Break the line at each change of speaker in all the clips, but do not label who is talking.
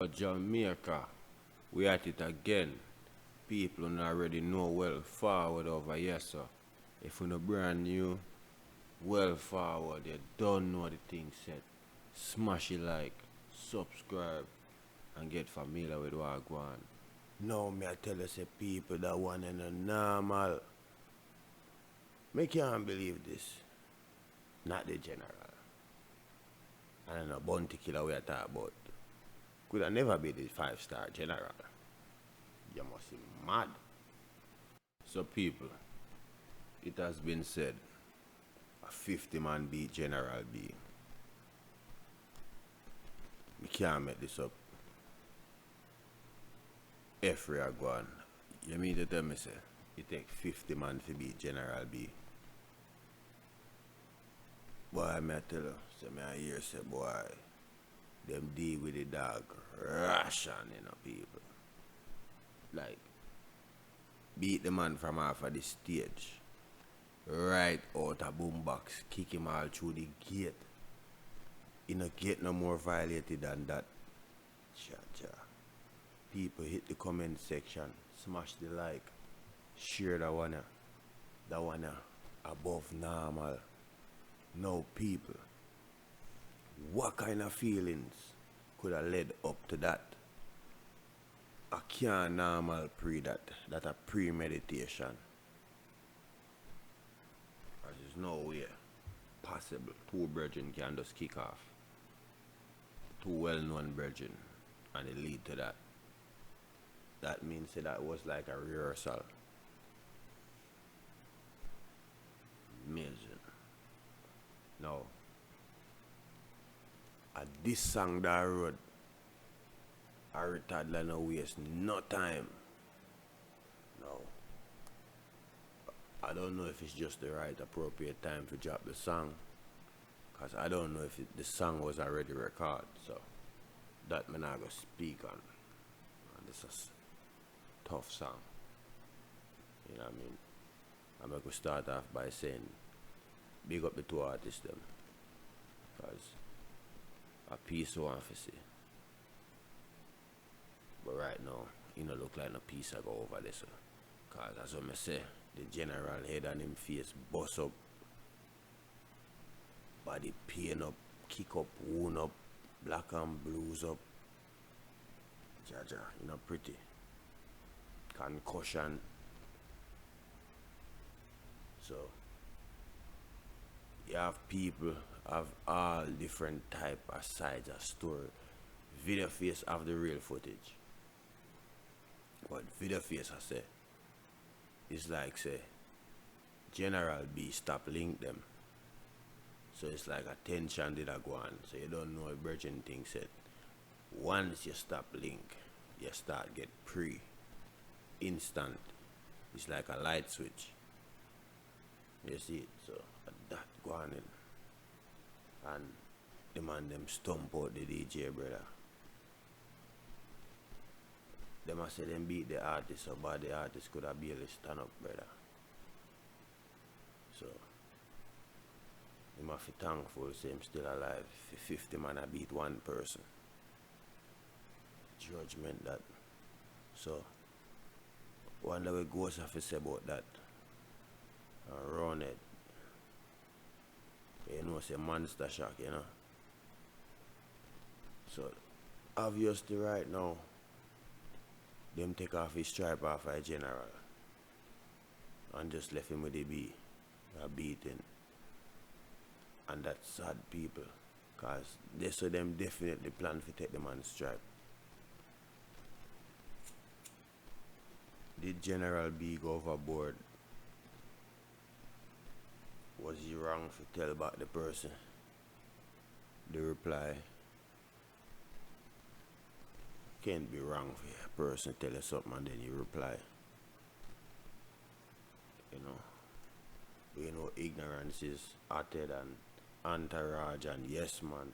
Jamaica, we at it again. People don't already know well forward over here, so if you're not brand new, well forward, you don't know the thing set. Smash it like, subscribe, and get familiar with what I go on. Now me I tell you say people that want in a normal. Me can't believe this. Not the general. And a bounty killer we are talking about. Could have never be the 5-star general. You must be mad. So people, it has been said, a 50-man beat General B. We can't make this up. Every I go on. You mean to tell me say, it take 50 man to beat General B. Boy, me I tell you, say me I hear say boy, them deal with the dog ration, people. Like, beat the man from off of the stage, right out a boombox, kick him all through the gate. He no get no more violated than that. Cha. People hit the comment section, smash the like, share that one above normal. No people, what kind of feelings could have led up to that? I can't normal pre that a premeditation. There's no way possible two brethren can just kick off. Two well-known brethren, and it lead to that. That means that was like a rehearsal. Amazing. Now, at this song that I wrote, our toddler no waste no time. No. I don't know if it's just the right appropriate time to drop the song. Because I don't know if the song was already recorded. So, that man I go speak on. And this is a tough song. You know what I mean? I'm going to start off by saying, big up the two artists them. Because a piece one for see. But right now, you know look like no piece I go over this. Because as I say, the general head and him face bust up. Body pain up, kick up, wound up, black and blues up. Jaja, you know pretty. Concussion. So, you have people have all different type of sides of story. Video face have the real footage. But video face I say, it's like say, General B stop link them. So it's like a tension did I go on. So you don't know a virgin thing said. Once you stop link, you start get instant. It's like a light switch. You see it, so that go on in. And the man them stump out the DJ brother. Them I say them beat the artist so bad the artist could have barely stand up brother. So him have to thankful say him still alive. 50 man I beat one person. Judgment that. So wonder what Ghost have to say about that. And run it. You know say monster shock, you know. So obviously right now them take off his stripe off a general and just left him with the beating. And that's sad people. Cause they saw them definitely plan to take the man's stripe. Did General B go overboard? Was he wrong to tell about the person? The reply, can't be wrong for a person tell you something and then you reply. You know ignorance is hotter than Entourage and Yes Man.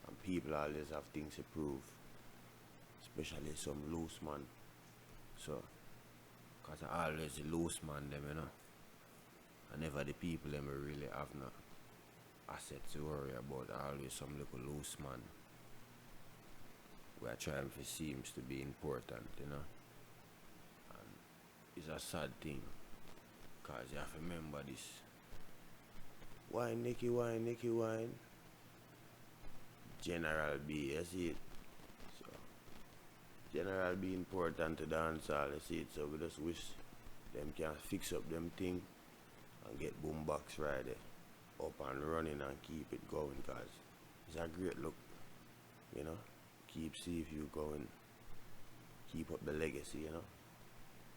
And people always have things to prove. Especially some loose man. So, cause I always the loose man them, you know. And never the people them will really have no assets to worry about. Always some little loose man. where triumph seems to be important, you know. And it's a sad thing, cause you have to remember this. Wine, Nicky wine, Nicky wine. General B, you see it? So, General B important to dancehall, you see it? So we just wish them can fix up them thing and get boombox right there up and running and keep it going, cause it's a great look, you know. Keep Seaview going, keep up the legacy, you know.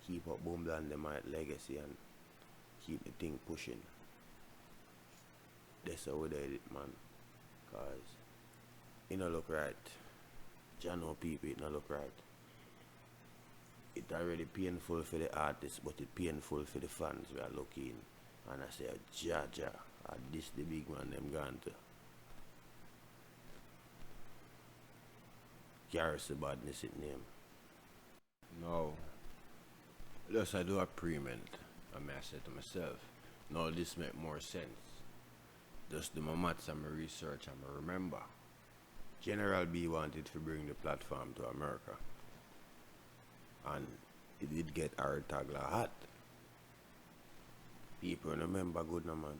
Keep up Boomland the might legacy and keep the thing pushing. That's how we did it, man. Cause it no look right. Jah know people, it no look right. It already painful for the artists, but it painful for the fans we are looking. And I say, Jah, this the big man them gone to. Garrison Badness it name. No. Just I do a pre-ment. I may say to myself, no, this make more sense. Just do my maths and my research and I remember. General B wanted to bring the platform to America. And it did get our Toddler hot. People remember good no man.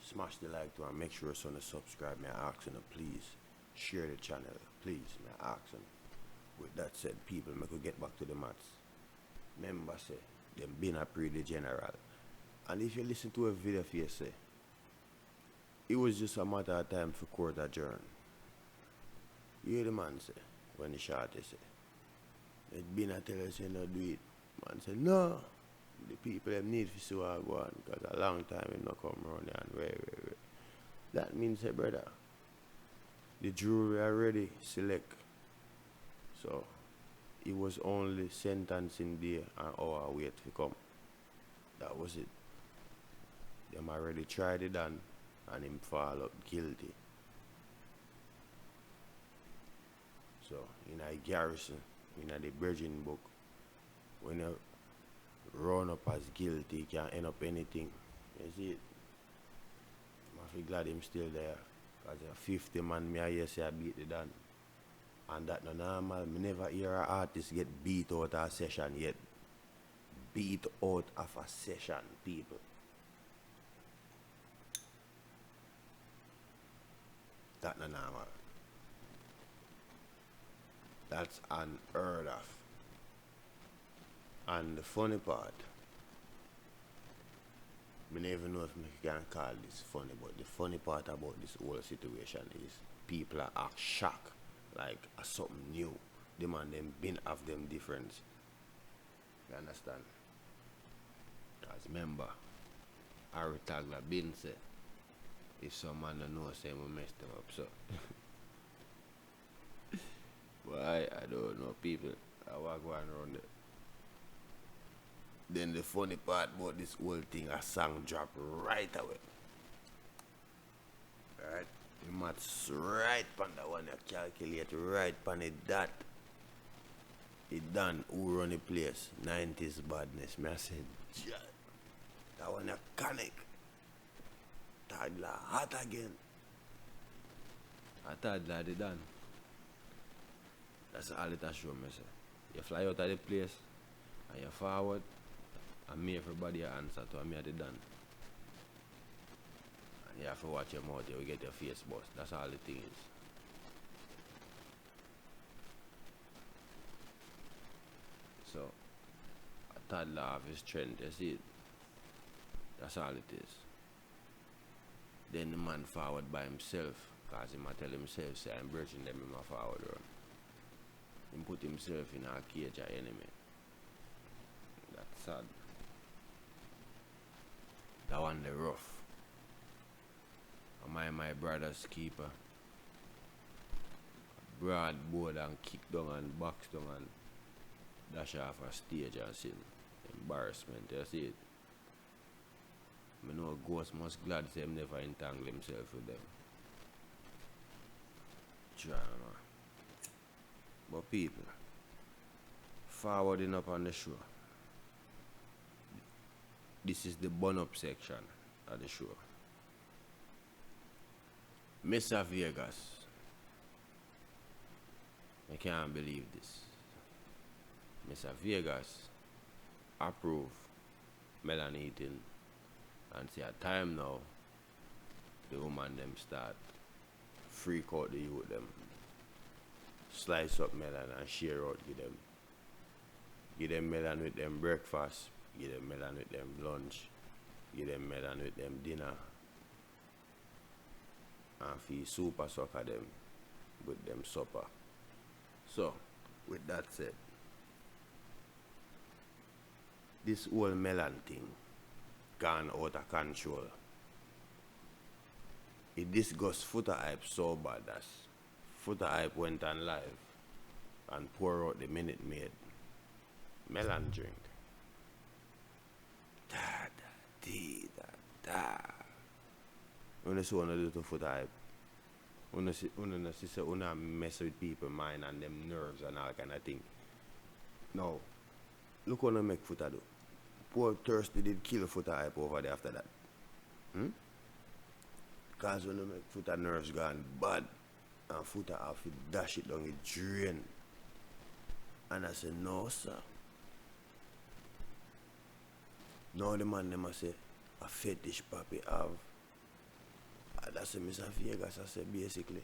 Smash the like to and make sure son to subscribe. May I ask you please share the channel. Please, may I ask you. With that said, people, me could get back to the maths. Remember say, them been a pre the general. And if you listen to a video for you say, it was just a matter of time for court adjourn. You hear the man say, when the shot say, it been a tell us you not do it. Man say, no. The people them need to see what I go on, because a long time it not come around and wait. That means, hey brother, the jury already select. So it was only sentencing day and hour wait to come. That was it. Them already tried it and him fall up guilty. So in a garrison, in a the Virgin book, when you run up as guilty, you can end up anything. You see it? I feel glad him still there. Because a 50 man me I hear say I beat the Dan. And that no normal. Me never hear an artist get beat out of a session yet. Beat out of a session, people. That no normal. That's unheard of. And the funny part, I never know if I can call this funny, but the funny part about this whole situation is people are shocked, like something new. Them and them been have them difference. You understand? As member, Harry Toddler been say, if some man don't know, say we messed them up, so. But I don't know people. I walk going around there. Then the funny part about this whole thing, a song drop right away. Right? The maths right pan that one, you calculate right pan it that. It done, who run the place? 90s badness. Me I said, that one you connect. Toddler hot again. A Toddler they done. That's all it has show me say. You fly out of the place and you forward. And me everybody answer to me at the done. And you have to watch your mouth, you will get your face bust. That's all the thing is. So a Toddler have his strength, you see it? That's all it is. Then the man forward by himself, cause he might tell himself, say I'm breaching them in my forward run. He put himself in a cage of enemy. That's sad. That one the rough. And my brother's keeper. Broad board and kick down and box down and dash off a stage and sin. Embarrassment, you see it? I know Ghost must glad say him never entangle himself with them. Try man. But people, forwarding up on the show. This is the bun-up section of the show. Mr. Vegas. I can't believe this. Mr. Vegas approve melon eating and see a time now the woman them start freak out the youth them. Slice up melon and share out give them. Give them melon with them breakfast, give them melon with them lunch, give them melon with them dinner. And feel super sucker them with them supper. So, with that said, this whole melon thing gone out of control. It disgusts FOOTA Hype so bad that FOOTA Hype went on live and pour out the Minute Maid melon drink. Da da dee da da. When you see one do to FOOTA Hype, when you see una mess with people mind and them nerves and all kind of thing. Now, look what you make FOOTA do. Poor Thirsty did kill FOOTA Hype over there after that. Because when you make FOOTA nerves gone bad and FOOTA have to dash it down the drain. And I say, no sir. Now the man them say a fetish papi have. And that's a Mr. Vegas I say basically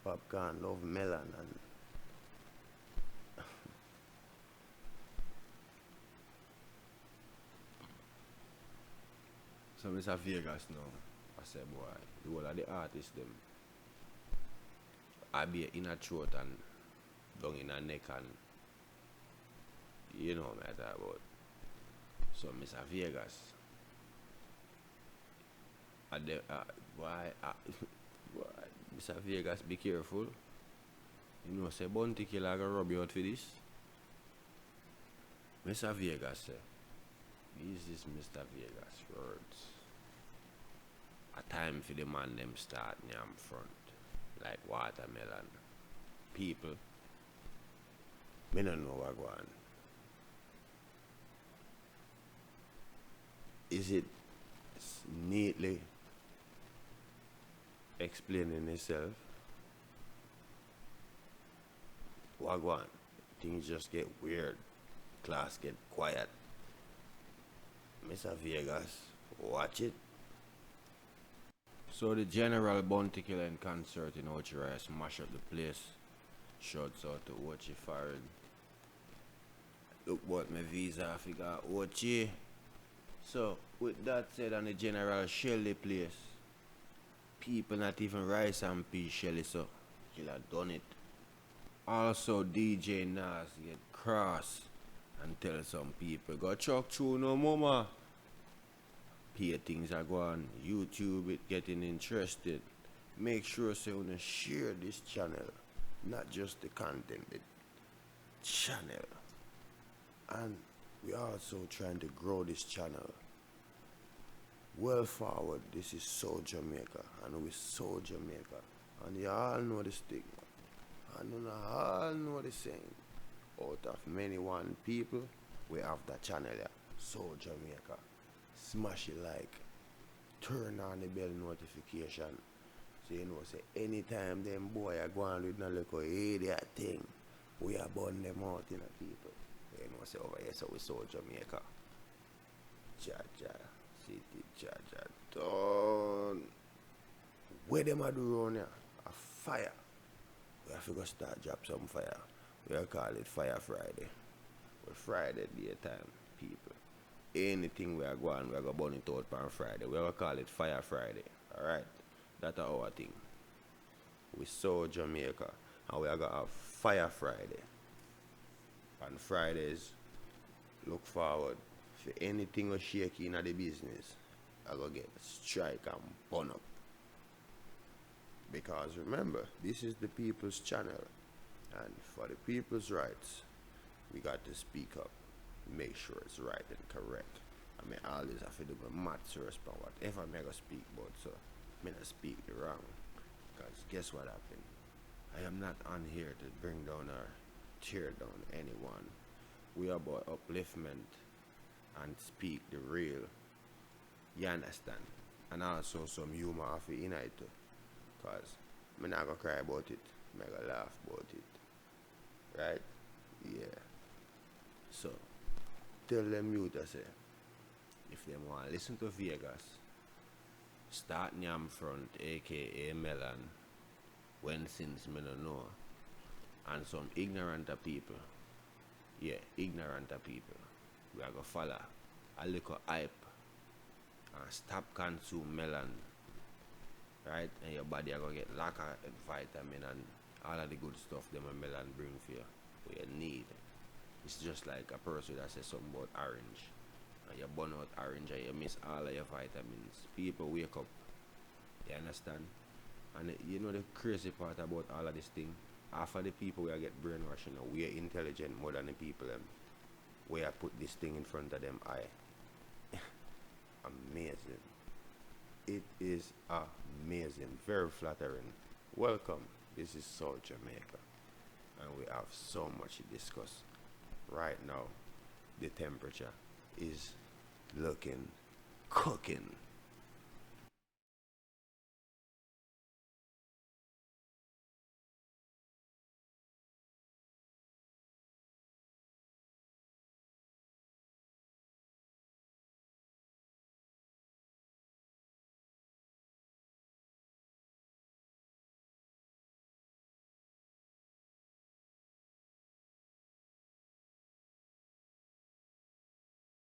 popcaan love melon and so Mr. Vegas now I say boy, the whole of the artists them I be in a throat and down in a neck and you know what I talk about. So Mr. Vegas why Mr. Vegas be careful. You know say bounty killer gonna rub you out for this. Mr. Vegas say this is Mr. Vegas words. A time for the man them start near front like watermelon. People me don't know what go on. Is it neatly explaining itself? What go on? Things just get weird. Class get quiet. Mr. Vegas, watch it. So the General Bounty Killing concert in Ochirai smash up the place. Shouts out to Ochi Foreign. Look what my visa I figure Ochi. So with that said and the General shell the place. People not even rice and peas shelly so killer done it. Also DJ Nas get cross and tell some people go chuck through no mama. Here things are going YouTube it getting interested. Make sure so you share this channel. Not just the content, the channel. And we are also trying to grow this channel. Well forward, this is So Jamaica and we So Jamaica. And you all know this thing. And you all know the saying. Out of many one people, we have that channel here. So Jamaica. Smash it like. Turn on the bell notification. So you know say anytime them boy are going with no little idiot thing, we are burn them out in the people. You know say over here so we So Jamaica. Jaja. City Jaja done. Where them a do around here? A fire. We have to go start drop some fire. We are call it Fire Friday. Well, Friday daytime, people. Anything we are going, we are going to burn it out on Friday. We are call it Fire Friday. Alright? That's our thing. We saw Jamaica and we are going to have Fire Friday. On Fridays, look forward for anything we shaky in the business. I go get strike and burn up. Because remember, this is the people's channel. And for the people's rights, we got to speak up. Make sure it's right and correct. I mean, all this have to do with maths or whatever I go speak about, so I not speak it wrong. Because guess what happened? I am not on here to bring down or tear down anyone. We are about upliftment and speak the real. You understand? And also some humor of it in it too. Because I'm not going to cry about it. I'm going to laugh about it. Right? Yeah. So, tell them youth I say, if they want to listen to Vegas, start Nyam Front, aka Melon, when since me no know, and some ignorant of people, yeah, ignorant of people, we are going to follow a little hype and stop consume melon, right? And your body are going to get lack of vitamin and all of the good stuff them a melon bring for you, what you need. It's just like a person that says something about orange. And you burn out orange and you miss all of your vitamins. People wake up. You understand? And you know the crazy part about all of this thing? Half of the people we get brainwashed, you know, we are intelligent more than the people we are put this thing in front of them eye. Amazing. It is amazing. Very flattering. Welcome. This is South Jamaica. And we have so much to discuss. Right now, the temperature is looking cooking.